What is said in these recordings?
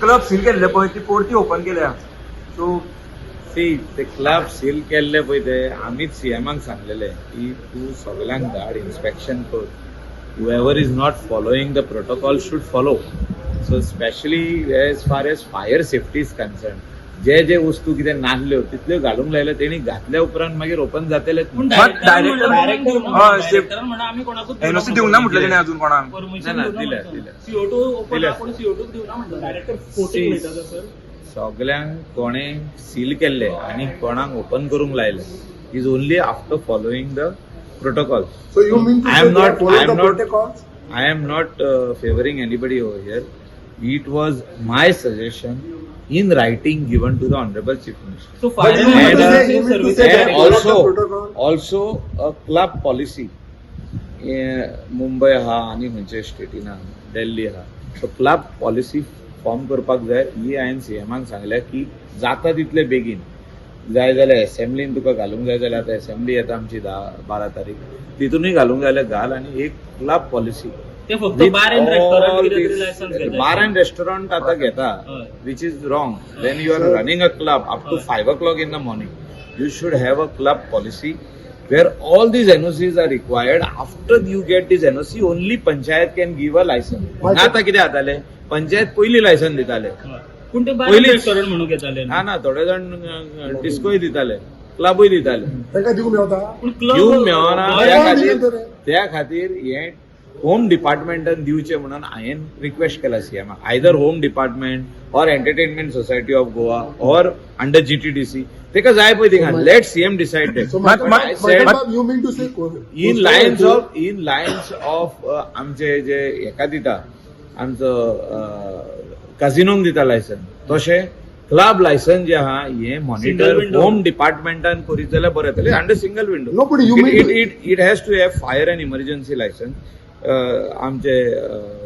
Club seal केल्ले पळय ती परती ओपन केल्या सो सी ते क्लब सील केल्ले पळय ते आमीच सीएमाक सांगलेले की तूं सगळ्यांक धाड इन्स्पेक्शन कर whoever is not following the protocol should follow. So especially as far as fire safety is concerned, जे वस्तू कितें नासल्यो तितल्यो घालूंक लायल्यो तेणी घातल्या उपरांत मागीर ओपन जातले एनओसी दिवंक ना म्हटलं तेणे अजून कोणाक सगळ्यांक कोणें सील केल्ले आनी कोणाक ओपन करूंक लायले is only after following the protocol. So you mean to I am not favoring anybody over here. It was my suggestion in writing given to the Honorable Chief Minister. So fire and also a club policy. Mumbai ha आणि म्हणजे स्टेटीन हा दिल्ली हा so club policy form करपाक जाय ही हांवें सीएमाक सांगल्या की जाता तितले बेगीन जाय जाल्यार असेंब्लीन तुका घालूंक जाय जाल्यार आतां असेंब्ली येता आमची 10-12 तारीख तितूनय घालूंक जाय जाल्यार घाल आनी एक club policy bar and restaurant आता घेता which is wrong when you are running a club up to 5 o'clock in the morning you should have a club policy where all these NOCs are required. After you get this NOC only panchayat can give a license. आता कितें जाताले पंचायत पयली licence दिताले पयली restaurant म्हणून घेताले ना थोडे जाण डिस्कोय दिताले क्लबूय दिताले दिवंक मेळना त्या खातीर हे होम डिपार्टमेंटान दिवचे म्हणून हांवें रिक्वेस्ट केला सीएमाक either home department or entertainment society of Goa or under GTDC तेका जाय पळय थिंगा let CM decide in lines of आमचे जे हेका दिता आमचो काझिनोंक दिता लायसन तशें क्लब लायसन जे आहा हे मॉनिटर होम डिपार्टमेंटान करीत जाल्यार बरें जातलें under single window it has to have fire and emergency licence आमचे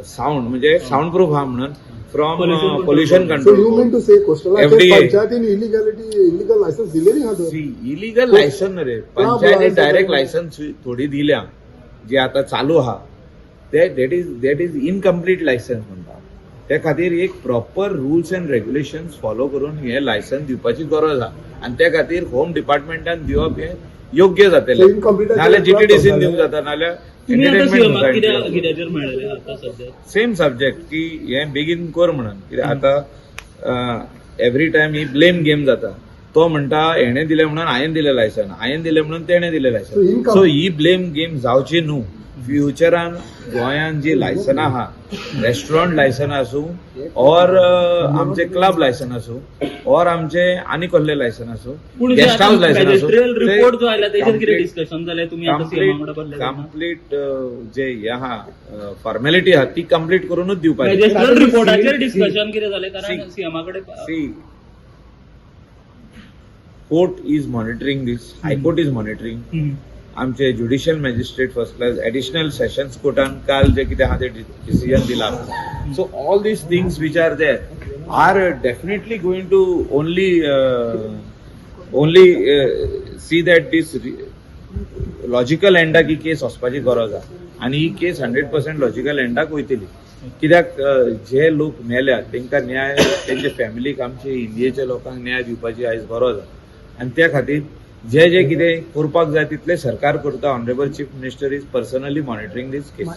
साऊंड म्हणजे साऊंड प्रूफ हा म्हणून from pollution control illegal licence रे पंचायतीन डायरेक्ट लायसन थोडी दिल्या जी आता चालू आहा दॅट इज इनकम्प्लीट लायसन म्हणटा त्या खातीर एक proper rules and regulations follow करून हे लायसन दिवपाची गरज आहा आनी त्या खातीर होम डिपार्टमेंटान दिवप हे योग्य जातले नाल्यार GTDCन दिवंक जाता नाल्यार सेम सब्जेक्ट की हे बेगीन कर म्हणून कित्याक आता एवरी टायम ही ब्लेम गेम जाता तो म्हणटा हेणे दिले म्हणून हांवें दिलें लायसन हांवें दिलें म्हणून तेणें दिलें लायसन सो ही ब्लेम गेम जावची न्हू फ्युचरान गोंयान जी लायसनां आहा रेस्टॉरंट लायसन आसूं ऑर आमचे क्लब लायसन आसूं ऑर आमचे आनी कसले लायसन आसूं गेस्ट हाऊस लायसन आसूं कंप्लीट जे हे आहा फॉर्मॅलिटी आहा ती कंप्लीट करूनच दिवपाची court is monitoring this high court is monitoring आमचे judicial magistrate first class additional sessions कोर्टान काल जे कितें आहा ते डिसिजन दिला so all these things which are there are definitely going to only see that these logical एंडाक ही केस वचपाची गरज आहा आनी ही केस 100% लॉजिकल एंडाक वयतली कित्याक जे लोक मेल्यात तांकां न्याय तेंचे फॅमिलीक आमचे इंडियेच्या लोकांक न्याय दिवपाची आयज गरज आहा आनी त्या खातीर जे कितें करपाक जाय तितले सरकार करता honourable chief minister is personally monitoring these case